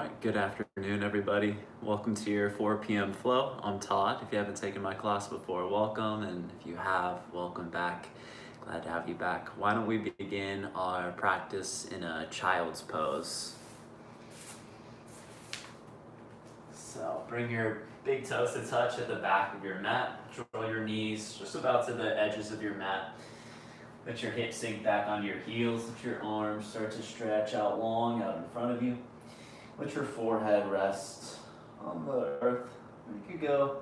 right, good afternoon, everybody. Welcome to your 4 p.m. flow. I'm Todd. If you haven't taken my class before, welcome. And if you have, welcome back. Glad to have you back. Why don't we begin our practice in a child's pose? So bring your big toes to touch at the back of your mat. Draw your knees just about to the edges of your mat. Let your hips sink back onto your heels. Let your arms start to stretch out long out in front of you. Let your forehead rest on the earth. You could go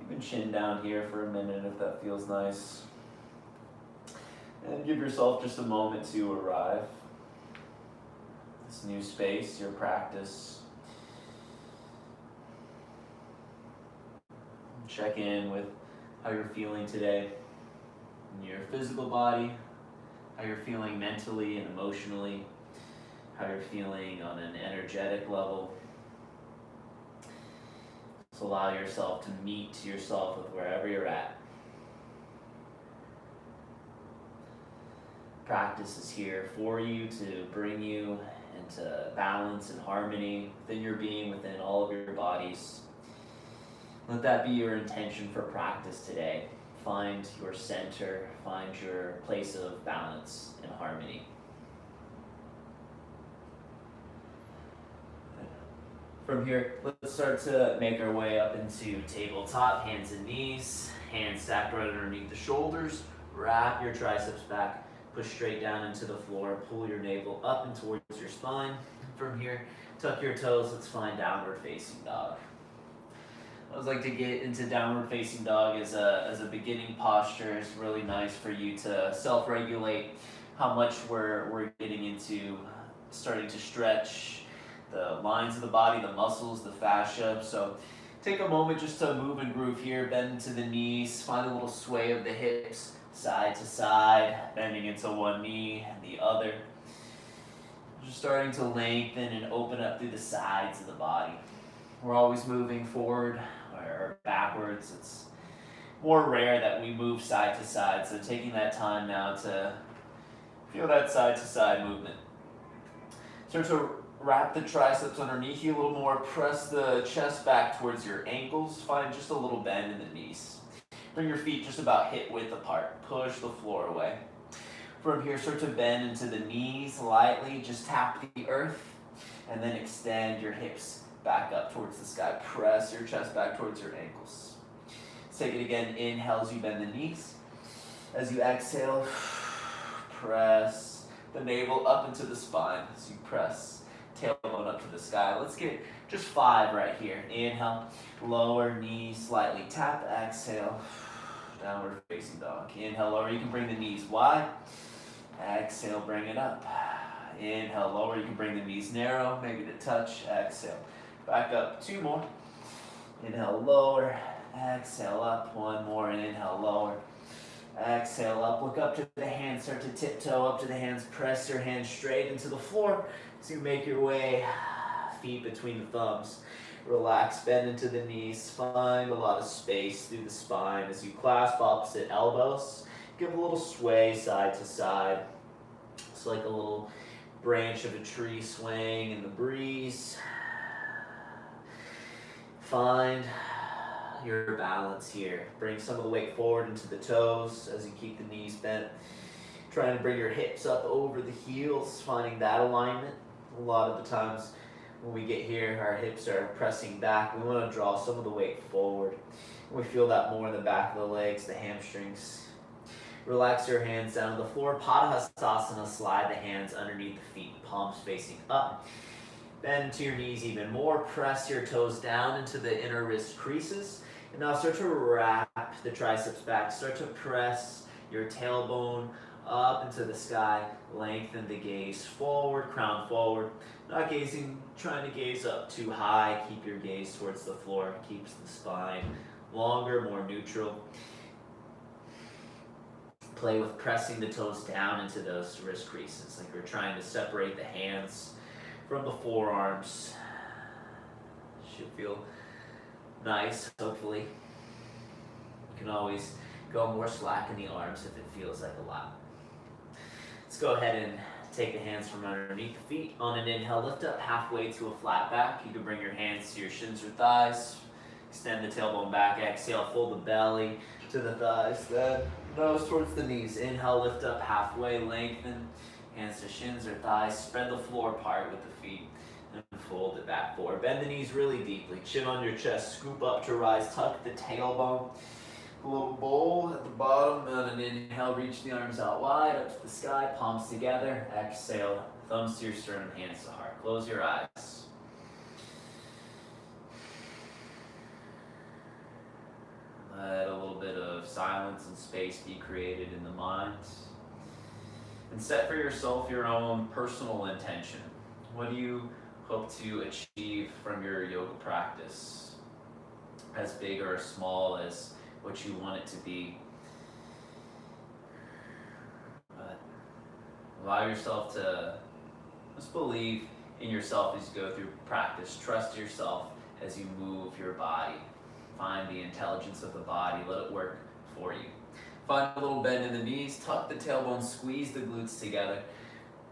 even chin down here for a minute if that feels nice. And give yourself just a moment to arrive. This new space, your practice. Check in with how you're feeling today in your physical body, how you're feeling mentally and emotionally, how you're feeling on an energetic level. Just allow yourself to meet yourself with wherever you're at. Practice is here for you to bring you into balance and harmony within your being, within all of your bodies. Let that be your intention for practice today. Find your center, find your place of balance and harmony. From here, let's start to make our way up into tabletop, hands and knees, hands stacked right underneath the shoulders. Wrap your triceps back, push straight down into the floor, pull your navel up and towards your spine. From here, tuck your toes, let's find downward facing dog. I always like to get into downward facing dog as a beginning posture. It's really nice for you to self-regulate how much we're getting into starting to stretch the lines of the body, the muscles, the fascia. So take a moment just to move and groove here, bend into the knees, find a little sway of the hips, side to side, bending into one knee and the other. Just starting to lengthen and open up through the sides of the body. We're always moving forward or backwards. It's more rare that we move side to side, so taking that time now to feel that side to side movement. Start to wrap the triceps underneath you a little more. Press the chest back towards your ankles. Find just a little bend in the knees. Bring your feet just about hip width apart. Push the floor away. From here, start to bend into the knees lightly. Just tap the earth and then extend your hips back up towards the sky. Press your chest back towards your ankles. Let's take it again. Inhale as you bend the knees. As you exhale, press the navel up into the spine as you press tailbone up to the sky. Let's get just 5 right here. Inhale, lower knees slightly tap. Exhale, downward facing dog. Inhale, lower. You can bring the knees wide. Exhale, bring it up. Inhale, lower. You can bring the knees narrow, maybe to touch. Exhale, back up. 2 more. Inhale, lower. Exhale, up. 1 more. And inhale, lower. Exhale, up. Look up to the hands. Start to tiptoe up to the hands. Press your hands straight into the floor as you make your way, feet between the thumbs. Relax, bend into the knees. Find a lot of space through the spine as you clasp opposite elbows. Give a little sway side to side. It's like a little branch of a tree swaying in the breeze. Find your balance here. Bring some of the weight forward into the toes as you keep the knees bent. Trying to bring your hips up over the heels, finding that alignment. A lot of the times when we get here, our hips are pressing back. We want to draw some of the weight forward. We feel that more in the back of the legs, the hamstrings. Relax your hands down to the floor. Padahastasana, slide the hands underneath the feet, palms facing up. Bend to your knees even more. Press your toes down into the inner wrist creases. And now start to wrap the triceps back. Start to press your tailbone up into the sky. Lengthen the gaze forward, crown forward. Not gazing, trying to gaze up too high. Keep your gaze towards the floor. Keeps the spine longer, more neutral. Play with pressing the toes down into those wrist creases, like we're trying to separate the hands from the forearms. Should feel nice, hopefully. You can always go more slack in the arms if it feels like a lot. Let's go ahead and Take the hands from underneath the feet. On an inhale, lift up halfway to a flat back. You can bring your hands to your shins or thighs. Extend the tailbone back. Exhale, fold the belly to the thighs. Then nose towards the knees. Inhale, lift up halfway, lengthen. Hands to shins or thighs. Spread the floor apart with the feet. And fold it back forward. Bend the knees really deeply. Chin on your chest. Scoop up to rise. Tuck the tailbone. A little bowl at the bottom. On an inhale, reach the arms out wide, up to the sky, palms together. Exhale, thumbs to your sternum, hands to heart. Close your eyes. Let a little bit of silence and space be created in the mind. And set for yourself your own personal intention. What do you hope to achieve from your yoga practice? As big or as small as what you want it to be. But allow yourself to just believe in yourself as you go through practice. Trust yourself as you move your body. Find the intelligence of the body. Let it work for you. Find a little bend in the knees. Tuck the tailbone. Squeeze the glutes together.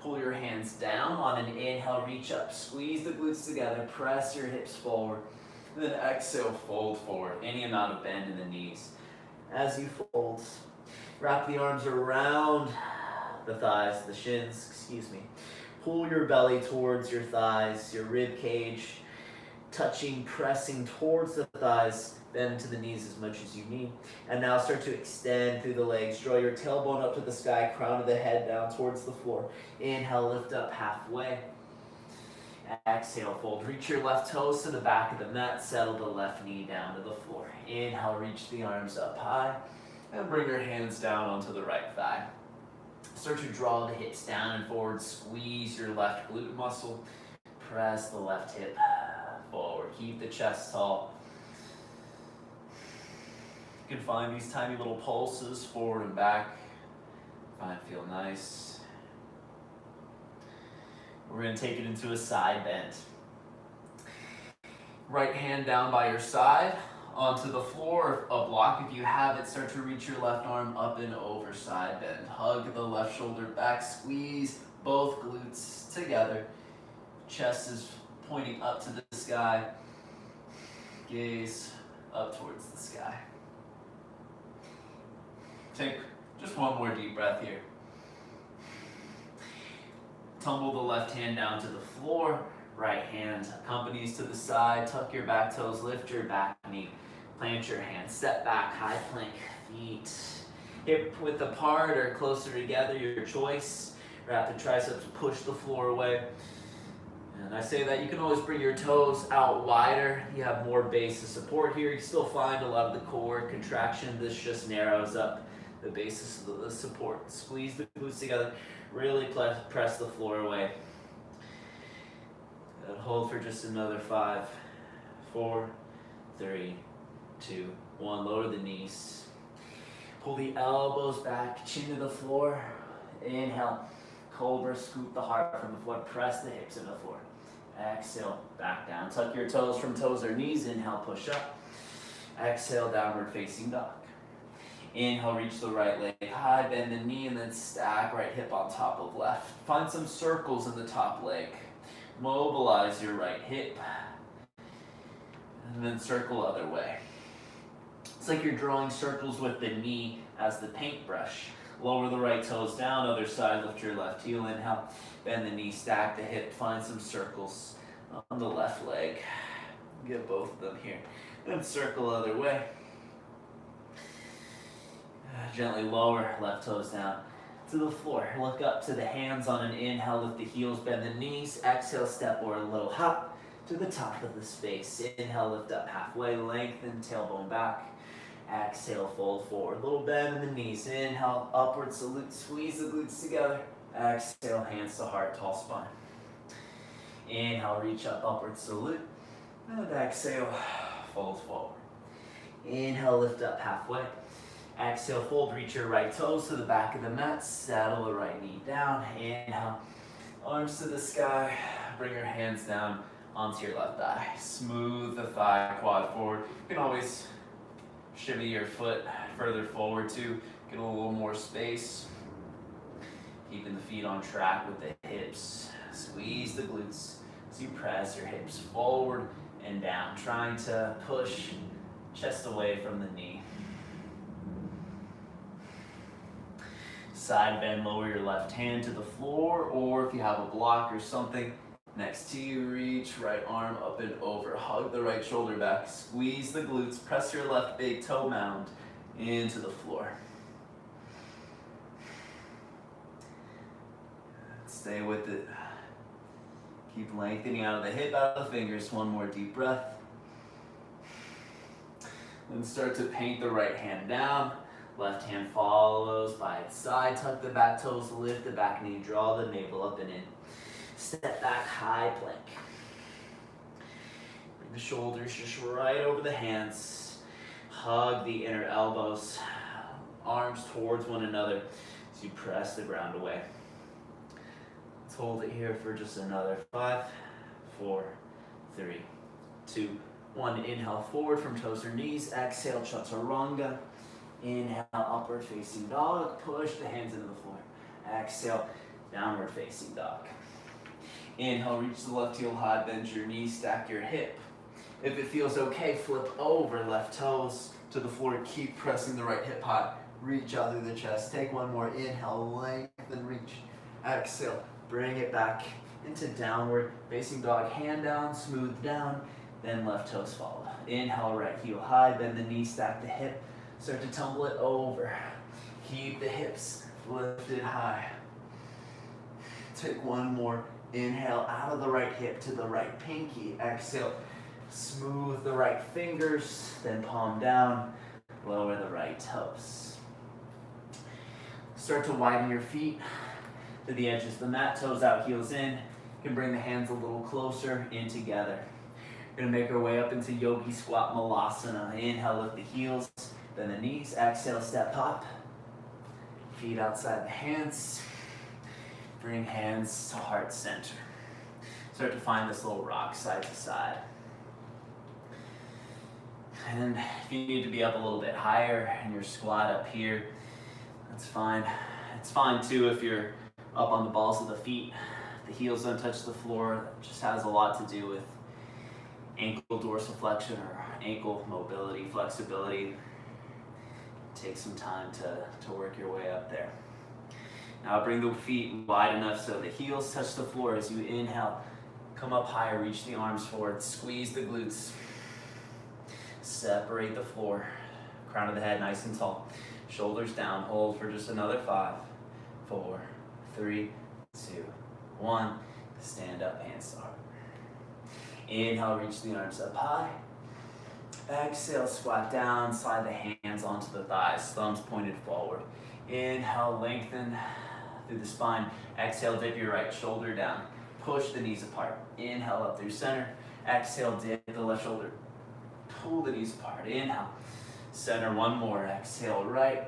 Pull your hands down. On an inhale, reach up. Squeeze the glutes together. Press your hips forward. And then exhale, fold forward. Any amount of bend in the knees. As you fold, wrap the arms around the thighs, the shins, Pull your belly towards your thighs, your rib cage, touching, pressing towards the thighs. Bend to the knees as much as you need. And now start to extend through the legs. Draw your tailbone up to the sky, crown of the head down towards the floor. Inhale, lift up halfway. Exhale, fold. Reach your left toes to the back of the mat. Settle the left knee down to the floor. Inhale, reach the arms up high. And bring your hands down onto the right thigh. Start to draw the hips down and forward. Squeeze your left glute muscle. Press the left hip forward. Keep the chest tall. You can find these tiny little pulses forward and back. Find it feel nice. We're going to take it into a side bend. Right hand down by your side, onto the floor, a block if you have it. Start to reach your left arm up and over, side bend. Hug the left shoulder back, squeeze both glutes together. Chest is pointing up to the sky. Gaze up towards the sky. Take just one more deep breath here. Tumble the left hand down to the floor. Right hand accompanies to the side. Tuck your back toes. Lift your back knee. Plant your hands. Step back. High plank. Feet hip width apart or closer together. Your choice. Wrap the triceps. Push the floor away. And I say that you can always bring your toes out wider. You have more base of support here. You still find a lot of the core contraction. This just narrows up the basis of the support. Squeeze the glutes together. Really press the floor away. And hold for just another 5, 4, 3, 2, 1. Lower the knees. Pull the elbows back, chin to the floor. Inhale. Cobra, scoop the heart from the floor. Press the hips into the floor. Exhale, back down. Tuck your toes from toes or knees. Inhale, push up. Exhale, downward facing dog. Inhale, reach the right leg high, bend the knee, and then stack right hip on top of left. Find some circles in the top leg. Mobilize your right hip. And then circle other way. It's like you're drawing circles with the knee as the paintbrush. Lower the right toes down, other side, lift your left heel. Inhale, bend the knee, stack the hip, find some circles on the left leg. Get both of them here. Then circle other way. Gently lower, left toes down to the floor. Look up to the hands on an inhale, lift the heels, bend the knees. Exhale, step or a little hop to the top of the space. Inhale, lift up halfway, lengthen, tailbone back. Exhale, fold forward. Little bend in the knees. Inhale, upward salute, squeeze the glutes together. Exhale, hands to heart, tall spine. Inhale, reach up, upward salute. And exhale, fold forward. Inhale, lift up halfway. Exhale, fold, reach your right toes to the back of the mat. Saddle the right knee down. Inhale, arms to the sky. Bring your hands down onto your left thigh. Smooth the thigh, quad forward. You can always shimmy your foot further forward too. Get a little more space. Keeping the feet on track with the hips. Squeeze the glutes as you press your hips forward and down, trying to push chest away from the knee. Side bend, lower your left hand to the floor, or if you have a block or something next to you, reach right arm up and over. Hug the right shoulder back. Squeeze the glutes. Press your left big toe mound into the floor. Stay with it. Keep lengthening out of the hip, out of the fingers. One more deep breath. Then start to paint the right hand down. Left hand follows by its side. Tuck the back toes, lift the back knee, draw the navel up and in. Step back, high plank. Bring the shoulders just right over the hands. Hug the inner elbows, arms towards one another as you press the ground away. Let's hold it here for just another 5, 4, 3, 2, 1. Inhale forward from toes or knees. Exhale, chaturanga. Inhale, upward facing dog. Push the hands into the floor. Exhale, downward facing dog. Inhale, reach the left heel high, bend your knees, stack your hip. If it feels okay, flip over left toes to the floor. Keep pressing the right hip high. Reach out through the chest. Take one more. Inhale, lengthen, reach. Exhale, bring it back into downward facing dog. Hand down, smooth down, then left toes follow. Inhale, right heel high, bend the knee, stack the hip. Start to tumble it over. Keep the hips lifted high. Take one more. Inhale, out of the right hip to the right pinky. Exhale, smooth the right fingers, then palm down, lower the right toes. Start to widen your feet to the edges of the mat, toes out, heels in. You can bring the hands a little closer in together. We're gonna make our way up into yogi squat malasana. Inhale, lift the heels, then the knees. Exhale, step up. Feet outside the hands. Bring hands to heart center. Start to find this little rock side to side. And if you need to be up a little bit higher in your squat up here, that's fine. It's fine too if you're up on the balls of the feet. The heels don't touch the floor. That just has a lot to do with ankle dorsiflexion or ankle mobility, flexibility. Take some time to work your way up there. Now bring the feet wide enough so the heels touch the floor as you inhale. Come up higher, reach the arms forward, squeeze the glutes. Separate the floor, crown of the head nice and tall. Shoulders down, hold for just another 5, 4, 3, 2, 1. Stand up, hands up. Inhale, reach the arms up high. Exhale, squat down, slide the hands onto the thighs, thumbs pointed forward. Inhale, lengthen through the spine. Exhale, dip your right shoulder down. Push the knees apart. Inhale, up through center. Exhale, dip the left shoulder. Pull the knees apart. Inhale, center, one more. Exhale, right.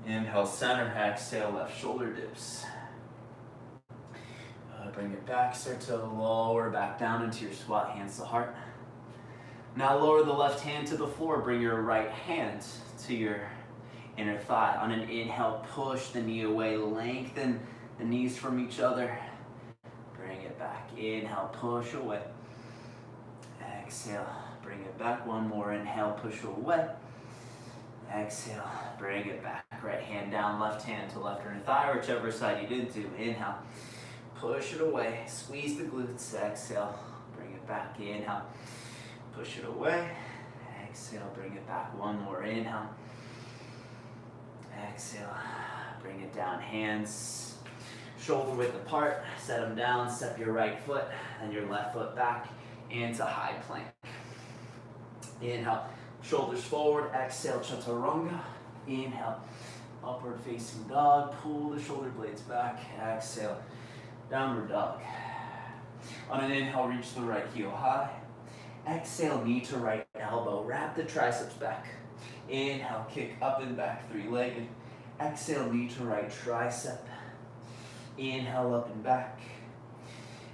Inhale, center. Exhale, left shoulder dips. Bring it back. Start to lower back down into your squat, hands to heart. Now lower the left hand to the floor. Bring your right hand to your inner thigh. On an inhale, push the knee away. Lengthen the knees from each other. Bring it back. Inhale, push away. Exhale, bring it back. One more. Inhale, push away. Exhale, bring it back. Right hand down, left hand to left inner thigh, whichever side you did to. Inhale, push it away. Squeeze the glutes. Exhale, bring it back. Inhale, push it away. Exhale, bring it back. One more. Inhale. Exhale, bring it down. Hands shoulder width apart. Set them down. Step your right foot and your left foot back into high plank. Inhale, shoulders forward. Exhale, chaturanga. Inhale, upward facing dog. Pull the shoulder blades back. Exhale, downward dog. On an inhale, reach the right heel high. Exhale, knee to right elbow. Wrap the triceps back. Inhale, kick up and back, three-legged. Exhale, knee to right tricep. Inhale, up and back.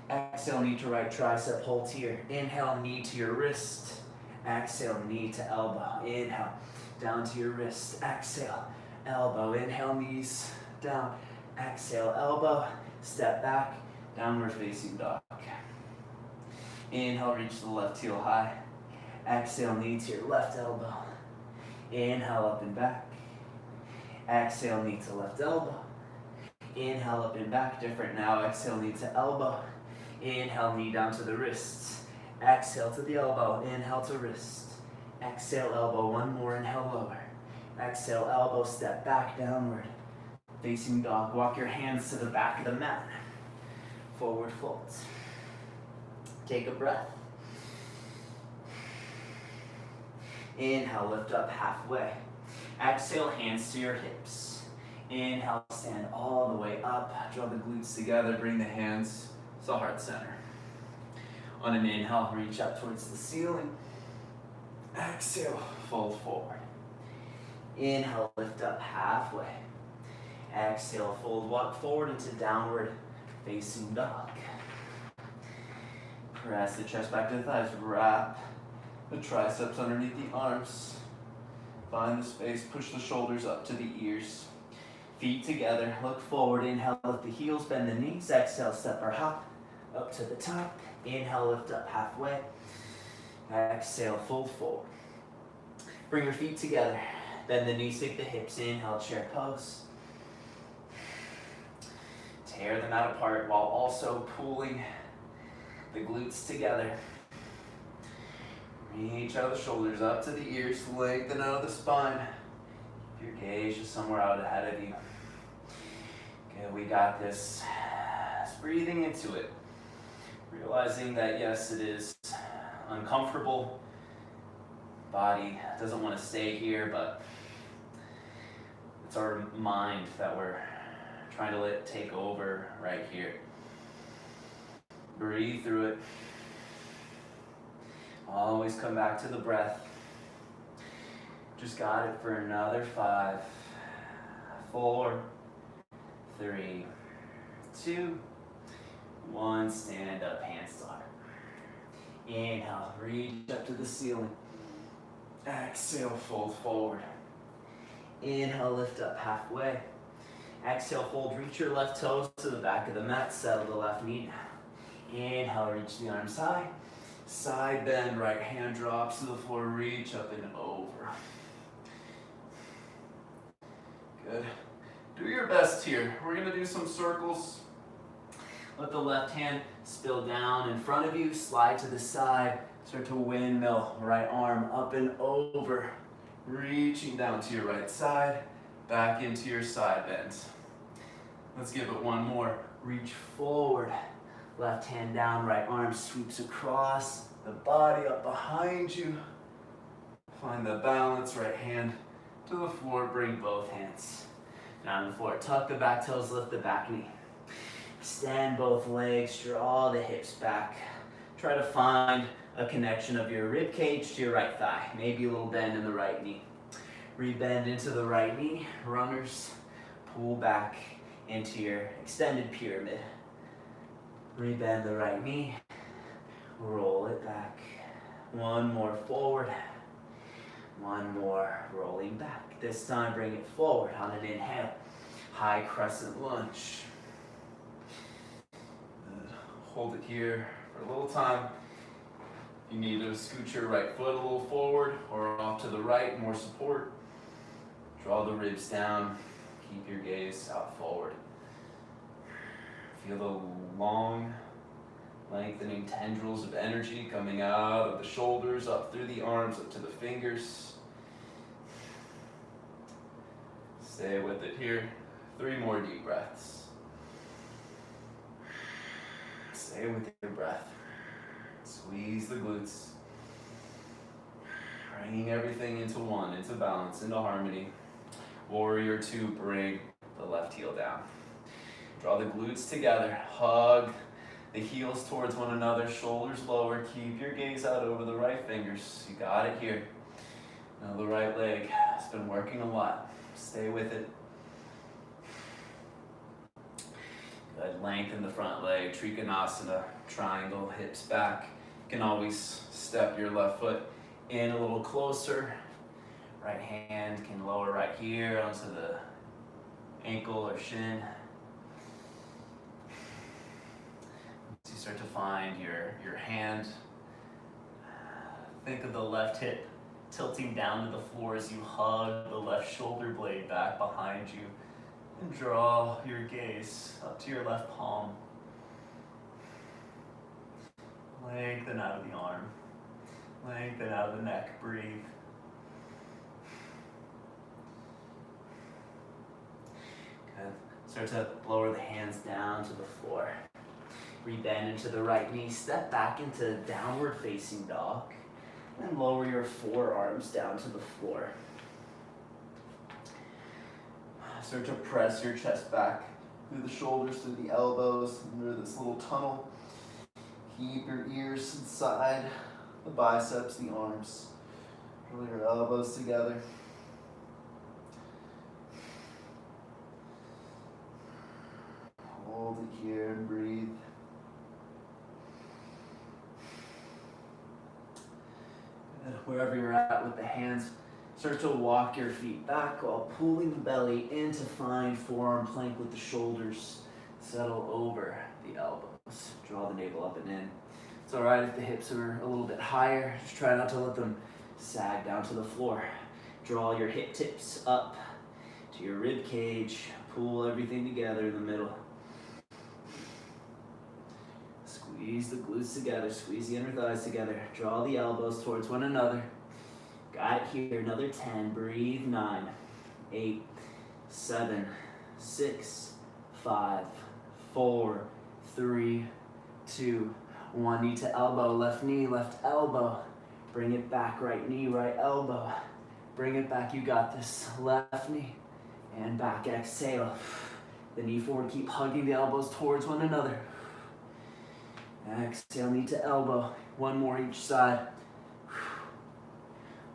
Exhale, knee to right tricep, hold here. Inhale, knee to your wrist. Exhale, knee to elbow. Inhale, down to your wrist. Exhale, elbow. Inhale, knees down. Exhale, elbow. Step back, downward facing dog. Inhale, reach the left heel high. Exhale, knee to your left elbow. Inhale, up and back. Exhale, knee to left elbow. Inhale, up and back. Different now. Exhale, knee to elbow. Inhale, knee down to the wrists. Exhale to the elbow. Inhale to wrist. Exhale, elbow. One more. Inhale, lower. Exhale, elbow. Step back, downward. Facing dog. Walk your hands to the back of the mat. Forward fold. Take a breath. Inhale, lift up halfway. Exhale, hands to your hips. Inhale, stand all the way up. Draw the glutes together, bring the hands to heart center. On an inhale, reach up towards the ceiling. Exhale, fold forward. Inhale, lift up halfway. Exhale, fold, walk forward into downward facing dog. Press the chest back to the thighs. Wrap the triceps underneath the arms. Find the space, push the shoulders up to the ears. Feet together, look forward. Inhale, lift the heels, bend the knees. Exhale, step or hop up to the top. Inhale, lift up halfway. Exhale, fold forward. Bring your feet together. Bend the knees, take the hips. Inhale, chair pose. Tear them out apart while also pulling the glutes together. Reach out of the shoulders up to the ears, lengthen out of the spine. Keep your gaze just somewhere out ahead of you. Okay, we got this. Just breathing into it. Realizing that yes, it is uncomfortable. Body doesn't want to stay here, but it's our mind that we're trying to let take over right here. Breathe through it. Always come back to the breath. Just got it for another 5, 4, 3, 2, 1. Stand up, hands to heart. Inhale, reach up to the ceiling. Exhale, fold forward. Inhale, lift up halfway. Exhale, fold, reach your left toes to the back of the mat, settle the left knee down. Inhale, reach the arms high. Side bend, right hand drops to the floor, reach up and over. Good. Do your best here. We're gonna do some circles. Let the left hand spill down in front of you, slide to the side, start to windmill, right arm up and over, reaching down to your right side, back into your side bends. Let's give it one more. Reach forward. Left hand down, right arm sweeps across, the body up behind you. Find the balance, right hand to the floor, bring both hands down to the floor. Tuck the back toes, lift the back knee. Extend both legs, draw the hips back. Try to find a connection of your rib cage to your right thigh. Maybe a little bend in the right knee. Rebend into the right knee. Runners, pull back into your extended pyramid. Rebend the right knee, roll it back. One more forward, one more rolling back. This time bring it forward on an inhale. High crescent lunge. Hold it here for a little time. If you need to scoot your right foot a little forward or off to the right, more support. Draw the ribs down, keep your gaze out forward. Feel the long, lengthening tendrils of energy coming out of the shoulders, up through the arms, up to the fingers. Stay with it here. 3 more deep breaths. Stay with your breath. Squeeze the glutes. Bringing everything into one, into balance, into harmony. Warrior 2, bring the left heel down. Draw the glutes together, hug the heels towards one another, shoulders lower, keep your gaze out over the right fingers. You got it here. Now the right leg has been working a lot. Stay with it. Good, lengthen the front leg, Trikonasana, triangle, hips back. You can always step your left foot in a little closer. Right hand can lower right here onto the ankle or shin. Start to find your hand. Think of the left hip tilting down to the floor as you hug the left shoulder blade back behind you. And draw your gaze up to your left palm. Lengthen out of the arm. Lengthen out of the neck. Breathe. Good. Start to lower the hands down to the floor. Rebend into the right knee. Step back into downward facing dog. And lower your forearms down to the floor. Start to press your chest back through the shoulders, through the elbows, under this little tunnel. Keep your ears inside the biceps, the arms. Roll your elbows together. Hold it here and breathe. And wherever you're at with the hands, start to walk your feet back while pulling the belly in to find forearm plank with the shoulders. Settle over the elbows. Draw the navel up and in. It's all right if the hips are a little bit higher. Just try not to let them sag down to the floor. Draw your hip tips up to your rib cage. Pull everything together in the middle. Squeeze the glutes together. Squeeze the inner thighs together. Draw the elbows towards one another. Got it here. Another 10. Breathe. 9, 8, 7, 6, 5, 4, 3, 2, 1. Knee to elbow. Left knee, left elbow. Bring it back. Right knee, right elbow. Bring it back. You got this. Left knee and back. Exhale. The knee forward. Keep hugging the elbows towards one another. Exhale, knee to elbow. One more each side.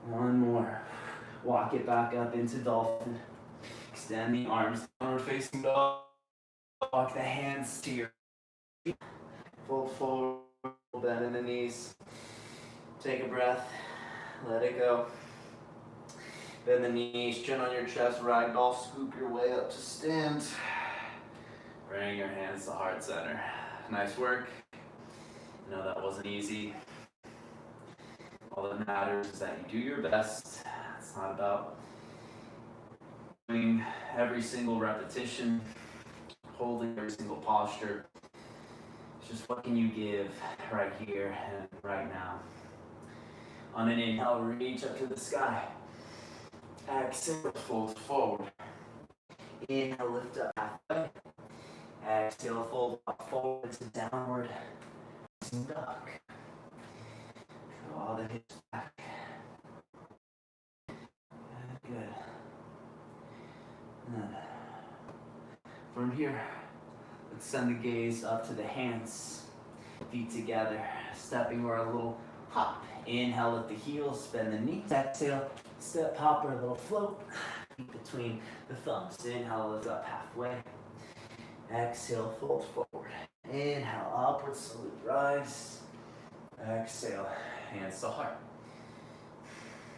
One more. Walk it back up into dolphin. Extend the arms downward facing dog. Walk the hands to your feet. Fold forward, bend in the knees. Take a breath. Let it go. Bend the knees, chin on your chest, ragdoll. Scoop your way up to stand. Bring your hands to heart center. Nice work. I know that wasn't easy. All that matters is that you do your best. It's not about doing every single repetition, holding every single posture. It's just what can you give right here and right now. On an inhale, reach up to the sky. Exhale, fold forward. Inhale, lift up halfway. Exhale, fold up forward to downward dog. Draw the hips back. Good. From here, let's send the gaze up to the hands. Feet together, stepping or a little hop. Inhale, lift the heels, bend the knees. Exhale, step hop or a little float. Feet between the thumbs. Inhale, lift up halfway. Exhale, fold forward. Inhale, upward salute, rise. Exhale, hands to heart.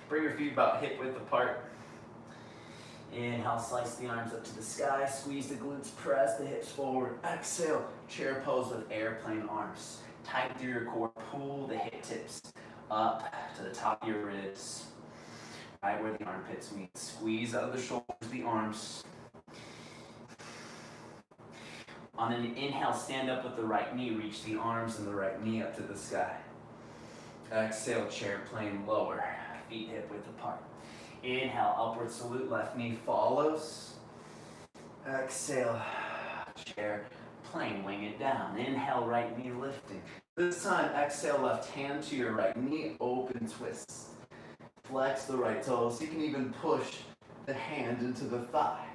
Bring your feet about hip width apart. Inhale, slice the arms up to the sky. Squeeze the glutes, press the hips forward. Exhale, chair pose with airplane arms. Tight through your core, pull the hip tips up to the top of your ribs. Right where the armpits meet. Squeeze out of the shoulders, the arms. On an inhale, stand up with the right knee. Reach the arms and the right knee up to the sky. Exhale, chair plane lower. Feet hip width apart. Inhale, upward salute. Left knee follows. Exhale, chair plane. Wing it down. Inhale, right knee lifting. This time, exhale, left hand to your right knee. Open twist. Flex the right toes. You can even push the hand into the thigh.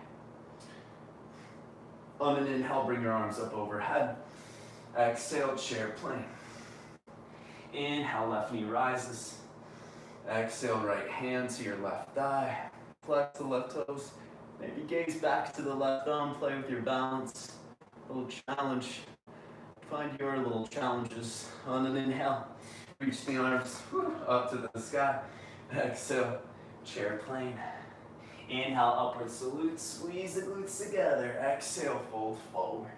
On an inhale, bring your arms up overhead. Exhale, chair plane. Inhale, left knee rises. Exhale, right hand to your left thigh. Flex the left toes. Maybe gaze back to the left thumb. Play with your balance. A little challenge. Find your little challenges. On an inhale, reach the arms up to the sky. Exhale, chair plane. Inhale, upward salute. Squeeze the glutes together. Exhale, fold forward.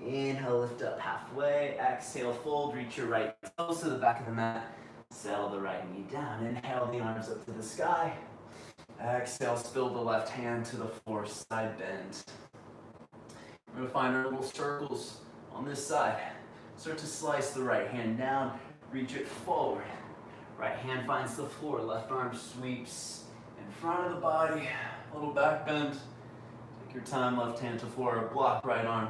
Inhale, lift up halfway. Exhale, fold, reach your right toes to the back of the mat. Settle the right knee down. Inhale, the arms up to the sky. Exhale, spill the left hand to the floor, side bend. We're going to find our little circles on this side. Start to slice the right hand down, reach it forward. Right hand finds the floor, left arm sweeps in front of the body, a little back bend. Take your time, left hand to floor, block, right arm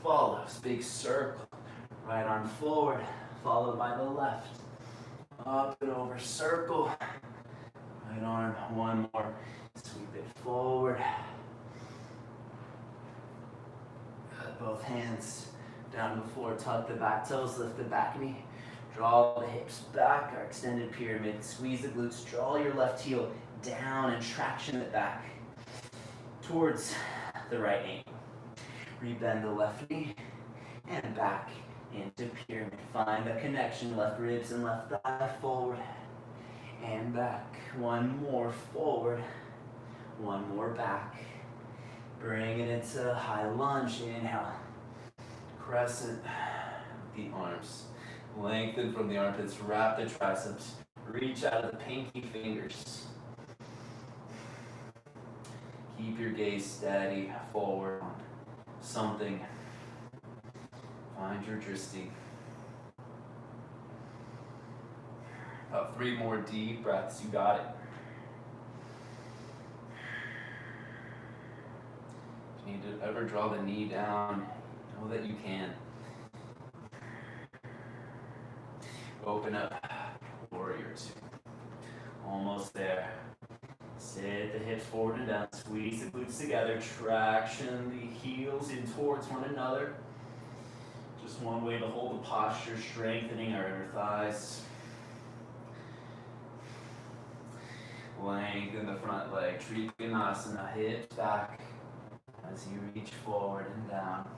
follows, big circle. Right arm forward, followed by the left. Up and over, circle. Right arm, one more, sweep it forward. Both hands down to the floor, tuck the back toes, lift the back knee. Draw the hips back, our extended pyramid. Squeeze the glutes, draw your left heel down and traction it back towards the right knee. Rebend the left knee and back into pyramid. Find the connection, left ribs and left thigh, forward and back. One more forward, one more back. Bring it into high lunge, inhale. Crescent the arms. Lengthen from the armpits, wrap the triceps, reach out of the pinky fingers. Keep your gaze steady forward on something. Find your drishti. About 3 more deep breaths, you got it. If you need to ever draw the knee down, know that you can. Open up, warrior 2. Almost there. Sit the hips forward and down, squeeze the glutes together, traction the heels in towards one another. Just one way to hold the posture, strengthening our inner thighs. Lengthen the front leg, Trikonasana, hips back as you reach forward and down.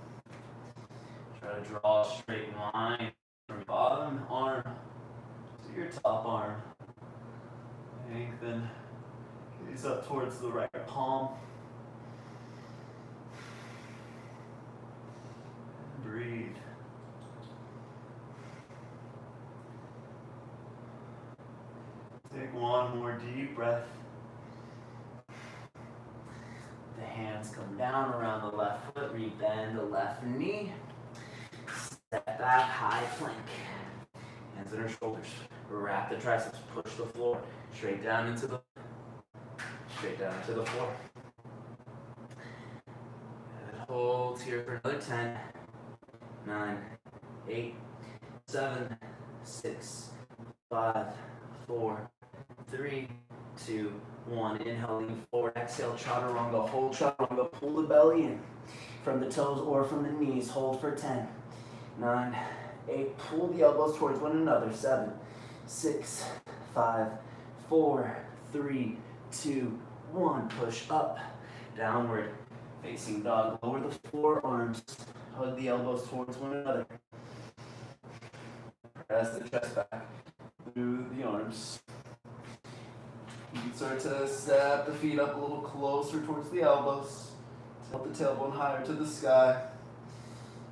Try to draw a straight line from bottom arm to your top arm. Lengthen, gaze up towards the right palm. Breathe. Take one more deep breath. The hands come down around the left foot, rebend the left knee. Step back, high plank. Hands on our shoulders. Wrap the triceps, push the floor. Straight down into the floor. And hold here for another 10, 9, 8, 7, 6, 5, 4, 3, 2, 1. Inhale, lean forward. Exhale, chaturanga. Hold chaturanga. Pull the belly in from the toes or from the knees. Hold for 10, 9, 8. Pull the elbows towards one another. 7, 6, 5, 4, 3, 2, 1. Push up. Downward facing dog. Lower the forearms. Hug the elbows towards one another. Press the chest back through the arms. You can start to step the feet up a little closer towards the elbows. Tilt the tailbone higher to the sky.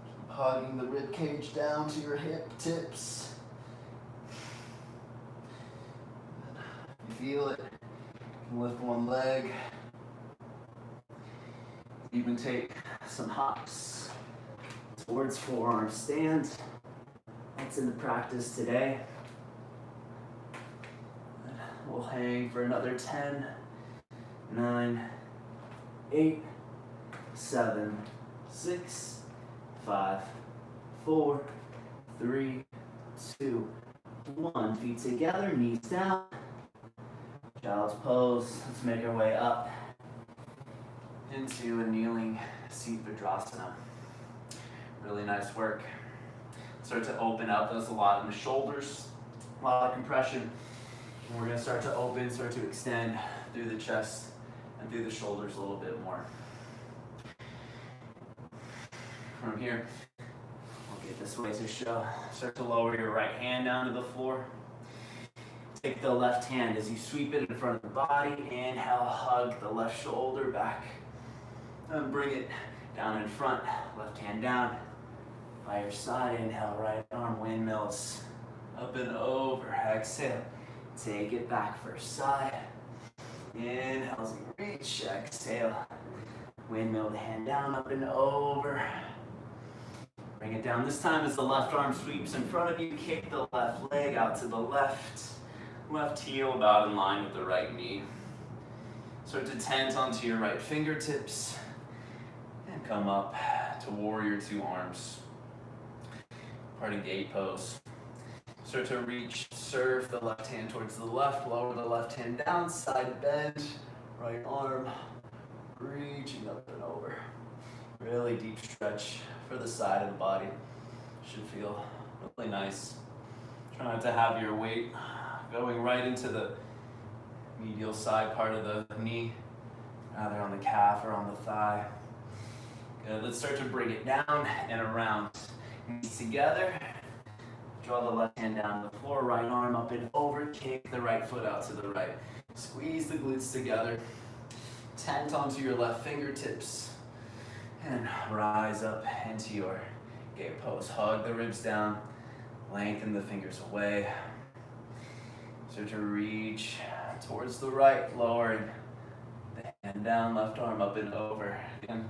Keep hugging the rib cage down to your hip tips. You feel it. You can lift one leg. Even take some hops towards forearm stand. That's in the practice today. We'll hang for another 10, 9, 8, 7, 6, 5, 4, 3, 2, 1. Feet together, knees down. Child's pose. Let's make our way up into a kneeling seat Vajrasana. Really nice work. Start to open up. There's a lot in the shoulders, a lot of compression. And we're going to start to open, start to extend through the chest and through the shoulders a little bit more. From here, we'll get this way to show. Start to lower your right hand down to the floor. Take the left hand as you sweep it in front of the body. Inhale, hug the left shoulder back. And bring it down in front. Left hand down. By your side, inhale, right arm windmills. Up and over, exhale. Take it back first side. Inhale as you reach, exhale. Windmill the hand down, up and over. Bring it down. This time as the left arm sweeps in front of you, kick the left leg out to the left. Left heel about in line with the right knee. Start to tent onto your right fingertips. And come up to warrior two arms. Parting gate pose. Start to reach, serve the left hand towards the left, lower the left hand down, side bend, right arm, reaching up and over. Really deep stretch for the side of the body. Should feel really nice. Try not to have your weight going right into the medial side part of the knee, either on the calf or on the thigh. Good, let's start to bring it down and around. Knees together. Draw the left hand down to the floor, right arm up and over, kick the right foot out to the right. Squeeze the glutes together. Tent onto your left fingertips. And rise up into your gate pose. Hug the ribs down. Lengthen the fingers away. Start to reach towards the right, lowering the hand down, left arm up and over. Again,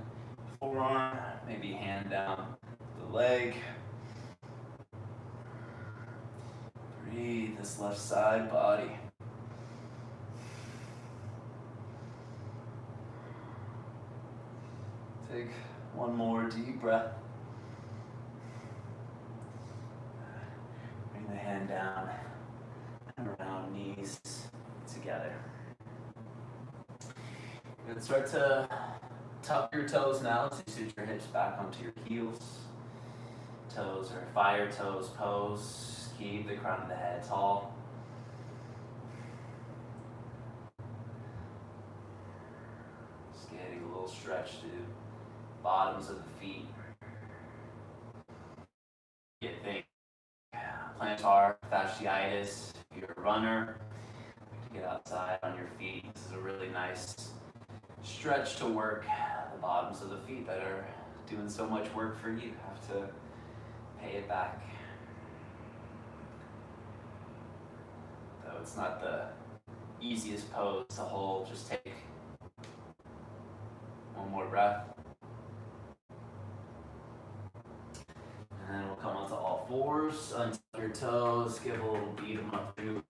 forearm, maybe hand down the leg. Breathe this left side body. Take one more deep breath. Bring the hand down and around, knees together. Good. Start to tuck your toes now to suit your hips back onto your heels. Toes are fire toes pose. Keep the crown of the head tall. Just getting a little stretch to bottoms of the feet. Get things. Plantar fasciitis. If you're a runner, get outside on your feet. This is a really nice stretch to work the bottoms of the feet that are doing so much work for you. Have to pay it back. Though it's not the easiest pose to hold, just take one more breath. And then we'll come onto all fours, untuck your toes, give a little beat them up through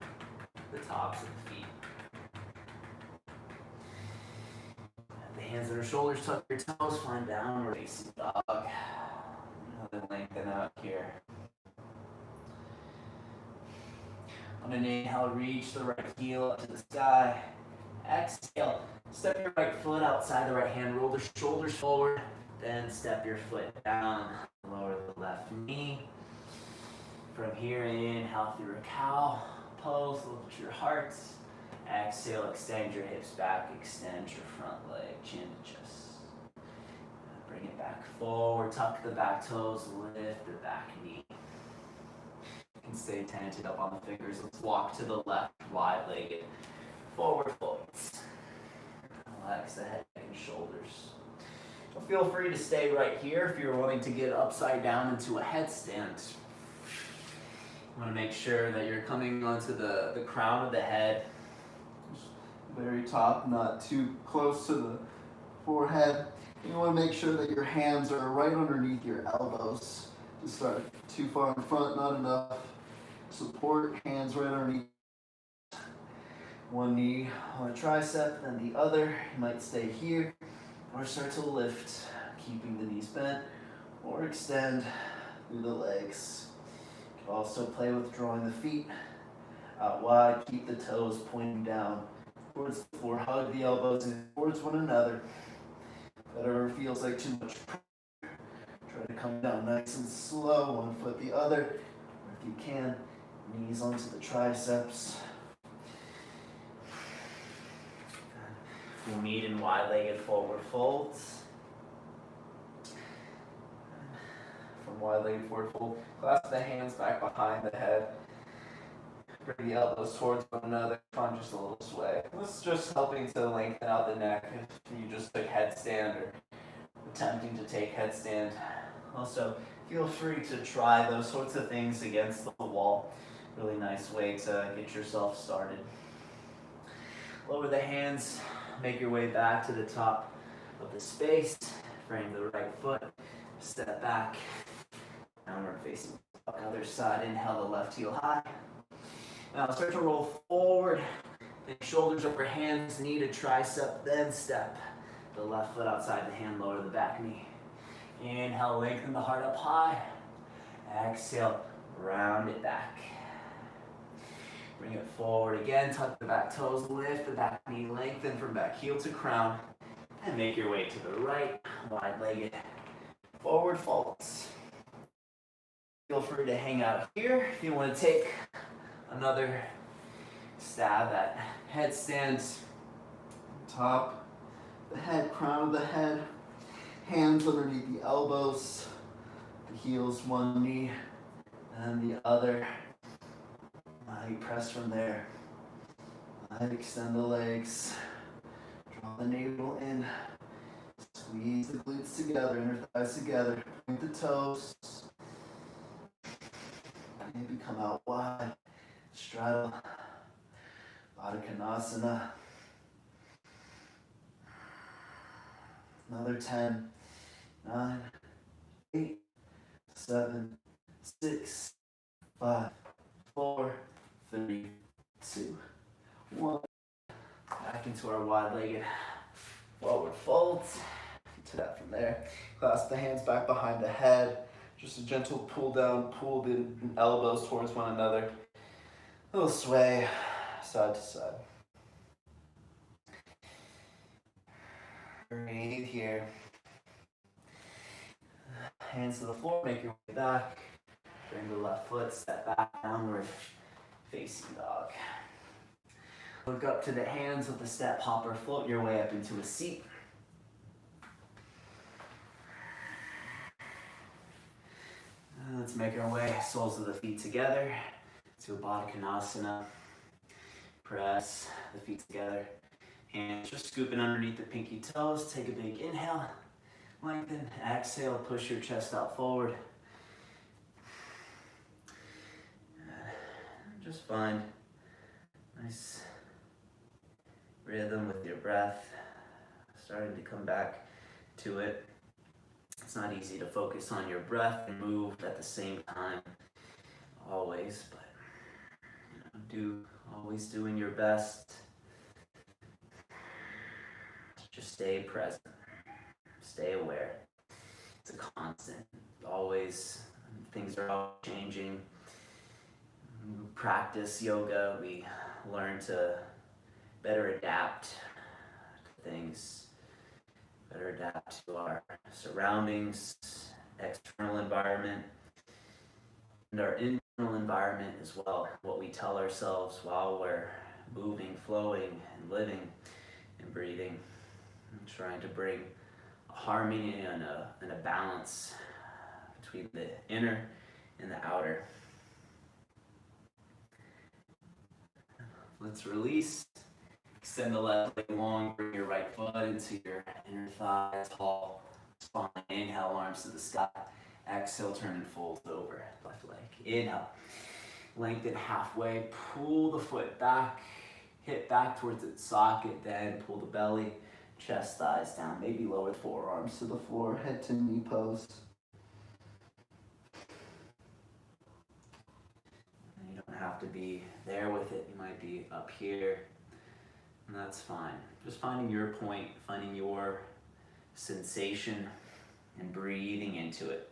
the tops of the feet. The hands on your shoulders, tuck your toes, find downward facing dog. Another lengthen out here. On an inhale, reach the right heel up to the sky. Exhale, step your right foot outside the right hand, roll the shoulders forward, then step your foot down, lower the left knee. From here, inhale through a cow pose, lift your heart. Exhale, extend your hips back, extend your front leg, chin to chest. Bring it back forward, tuck the back toes, lift the back knee. You can stay tented up on the fingers. Let's walk to the left, wide-legged, forward folds. Relax the head and shoulders. So feel free to stay right here if you're willing to get upside down into a headstand. You want to make sure that you're coming onto the crown of the head. Very top, not too close to the forehead. You want to make sure that your hands are right underneath your elbows. Just start too far in front, not enough. Support, hands right underneath. One knee on a tricep, then the other. You might stay here or start to lift, keeping the knees bent, or extend through the legs. You can also play with drawing the feet out wide, keep the toes pointing down towards the floor, hug the elbows in towards one another. Whatever feels like too much pressure, try to come down nice and slow, one foot the other, or if you can, knees onto the triceps. We'll meet in wide-legged forward folds. From wide-legged forward fold, clasp the hands back behind the head. Bring the elbows towards one another, find just a little sway. This is just helping to lengthen out the neck if you just took headstand or attempting to take headstand. Also, Feel free to try those sorts of things against the wall. Really nice way to get yourself started. Lower the hands, make your way back to the top of the space. Frame the right foot, step back, downward facing dog. Other side, inhale the left heel high. Now start to roll forward. Think shoulders over hands, knee to tricep, then step. The left foot outside the hand, lower the back knee. Inhale, lengthen the heart up high. Exhale, round it back. Bring it forward again, tuck the back toes, lift the back knee, lengthen from back heel to crown, and make your way to the right, wide-legged forward folds. Feel free to hang out here if you want to take another stab at headstands. Top the head, crown of the head, hands underneath the elbows, the heels, one knee and the other. You press from there. Extend the legs. Draw the navel in. Squeeze the glutes together, inner thighs together. Point the toes. Maybe come out wide. Straddle. Baddha Konasana. Another 10, 9, 8, 7, 6, 5, 4, 3, 2, 1. Back into our wide-legged forward folds. To that from there. Clasp the hands back behind the head. Just a gentle pull down, pull the elbows towards one another. A little sway, side to side. Breathe here. Hands to the floor, make your way back. Bring the left foot, step back, downward facing dog. Look up to the hands with the step hopper, float your way up into a seat. Let's make our way, soles of the feet together to a Baddha Konasana. Press the feet together. Hands just scooping underneath the pinky toes. Take a big inhale. Lengthen. Exhale, push your chest out forward. Just find nice rhythm with your breath. Starting to come back to it. It's not easy to focus on your breath and move at the same time, always, but always doing your best. Just stay present, stay aware. It's a constant, always, things are always changing. We practice yoga, we learn to better adapt to things. Better adapt to our surroundings, external environment, and our internal environment as well. What we tell ourselves while we're moving, flowing, and living and breathing. And trying to bring a harmony and a balance between the inner and the outer. Let's release. Extend the left leg long, bring your right foot into your inner thigh, tall spine. Inhale, arms to the sky. Exhale, turn and fold over, left leg. Inhale, lengthen halfway, pull the foot back, hip back towards its socket, then pull the belly, chest, thighs down, maybe lower forearms to the floor, head to knee pose. You don't have to be there with it, you might be up here. And that's fine. Just finding your point, finding your sensation, and breathing into it.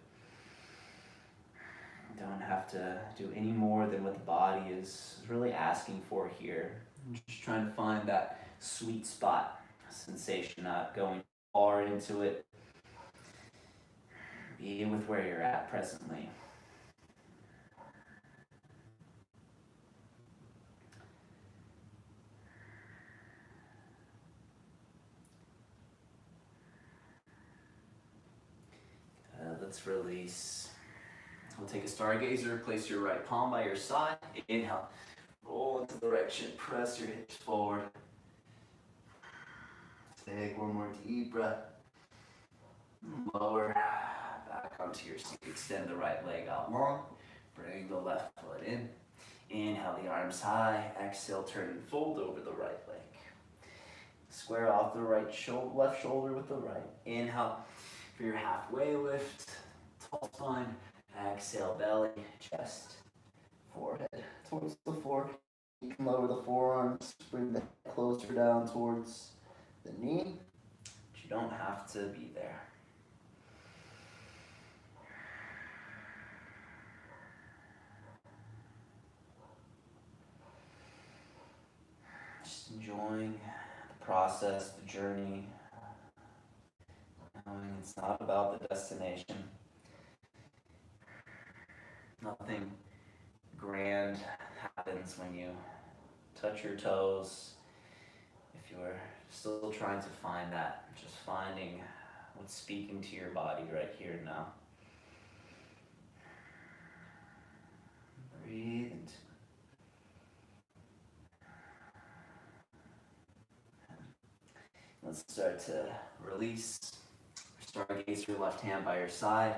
You don't have to do any more than what the body is really asking for here. I'm just trying to find that sweet spot, sensation, not going far into it. Be with where you're at presently. Let's release. We'll take a stargazer, place your right palm by your side. Inhale, roll into the right shin, press your hips forward. Take one more deep breath. Lower, back back onto your seat. Extend the right leg out long. Bring the left foot in. Inhale the arms high. Exhale, turn and fold over the right leg. Square off the left shoulder with the right. Inhale for your halfway lift. Tall spine. Exhale, belly, chest, forehead towards the floor. You can lower the forearms. Bring the head closer down towards the knee. But you don't have to be there. Just enjoying the process, the journey. Knowing it's not about the destination. Nothing grand happens when you touch your toes. If you're still trying to find that, just finding what's speaking to your body right here and now. Breathe into it. Let's start to release. Stargaze your left hand by your side.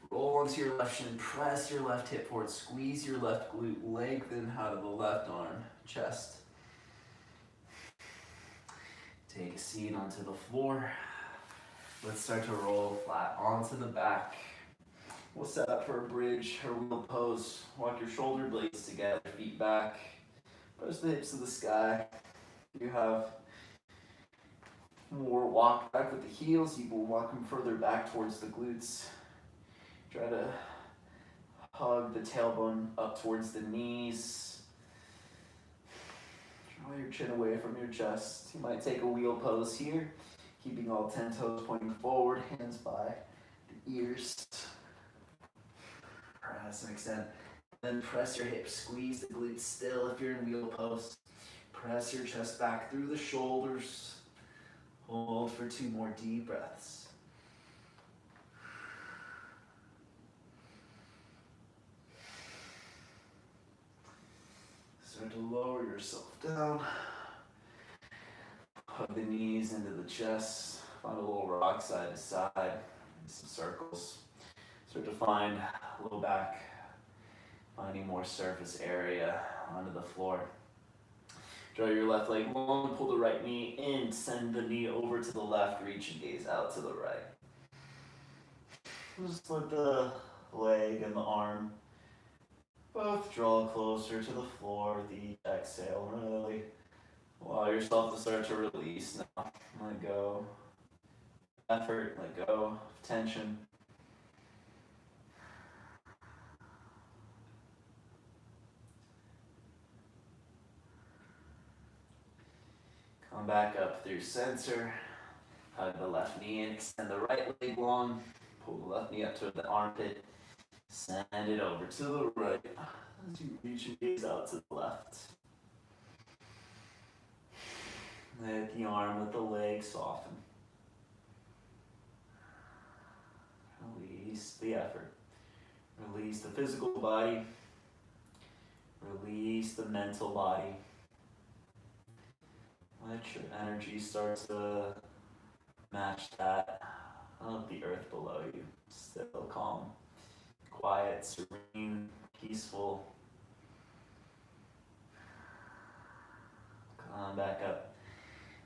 Roll onto your left shin, press your left hip forward, squeeze your left glute, lengthen out of the left arm, chest. Take a seat onto the floor. Let's start to roll flat onto the back. We'll set up for a bridge or wheel pose. Walk your shoulder blades together, feet back. Press the hips to the sky. You have more walk back with the heels. You will walk them further back towards the glutes. Try to hug the tailbone up towards the knees. Draw your chin away from your chest. You might take a wheel pose here, keeping all 10 toes pointing forward, hands by the ears. Press and extend. Then press your hips, squeeze the glutes still if you're in wheel pose. Press your chest back through the shoulders. Hold for 2 more deep breaths. Start to lower yourself down. Hug the knees into the chest. Find a little rock side to side. Some circles. Start to find low back. Finding more surface area onto the floor. Draw your left leg long, pull the right knee in, send the knee over to the left, reach and gaze out to the right. Just let the leg and the arm both draw closer to the floor with each exhale. Really allow yourself to start to release now. Let go of effort, let go of tension. Come back up through center. Hug the left knee in, extend the right leg long. Pull the left knee up to the armpit. Send it over to the right as you reach and gaze out to the left. Let the arm, let the leg soften. Release the effort. Release the physical body. Release the mental body. Let your energy start to match that of the earth below you. Still calm, quiet, serene, peaceful. Come back up.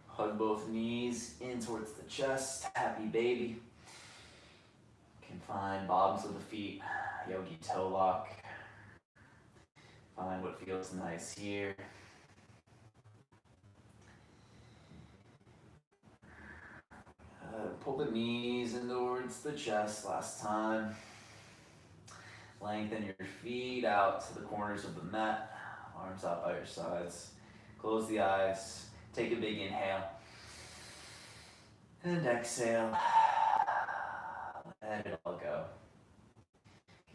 Hug both knees in towards the chest. Happy baby. You can find bottoms of the feet, yogi toe lock. Find what feels nice here. Pull the knees in towards the chest last time. Lengthen your feet out to the corners of the mat. Arms out by your sides. Close the eyes. Take a big inhale. And exhale. Let it all go.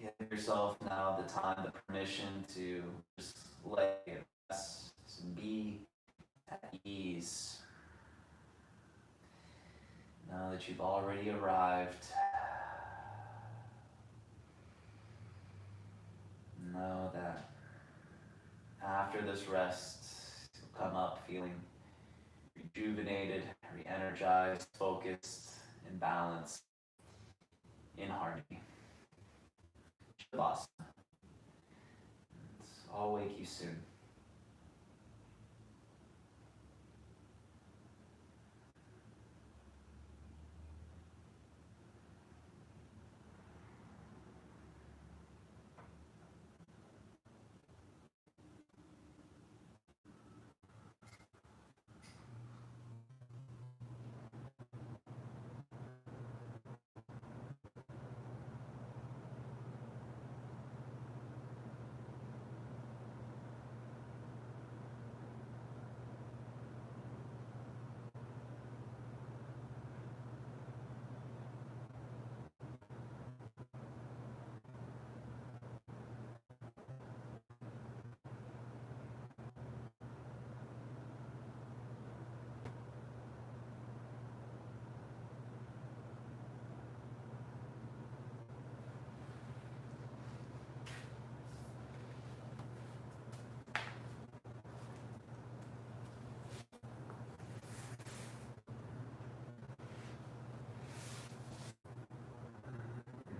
Give yourself now the time, the permission to just let it rest and be at ease. Now that you've already arrived, know that after this rest, you'll come up feeling rejuvenated, re-energized, focused, and balanced in harmony. Shavasana. I'll wake you soon.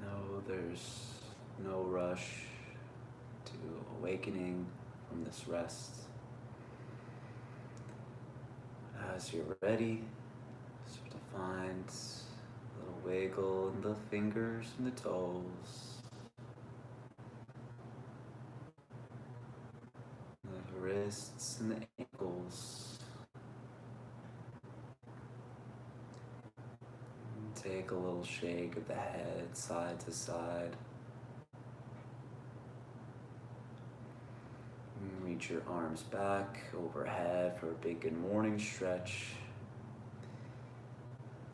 No, there's no rush to awakening from this rest. As you're ready, start to find a little wiggle in the fingers and the toes, the wrists and the ankles. And take a little shake of the head side to side. And reach your arms back overhead for a big good morning stretch.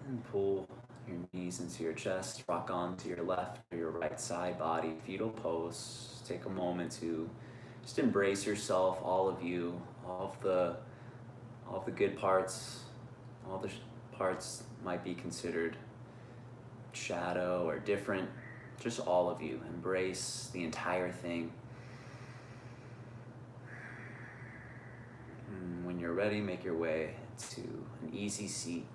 And pull your knees into your chest, rock onto your left or your right side body, fetal pose. Take a moment to just embrace yourself, all of you, all of the good parts, all the parts might be considered shadow or different, just all of you. Embrace the entire thing. And when you're ready, make your way to an easy seat.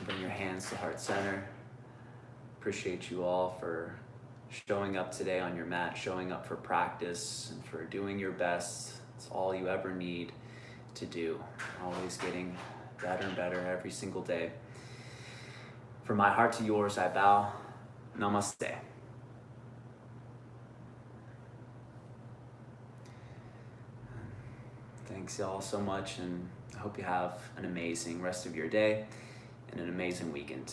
Bring your hands to heart center. Appreciate you all for showing up today on your mat, showing up for practice, and for doing your best. It's all you ever need to do. Always getting better and better every single day. From my heart to yours, I bow. Namaste. Thanks y'all so much, and I hope you have an amazing rest of your day and an amazing weekend.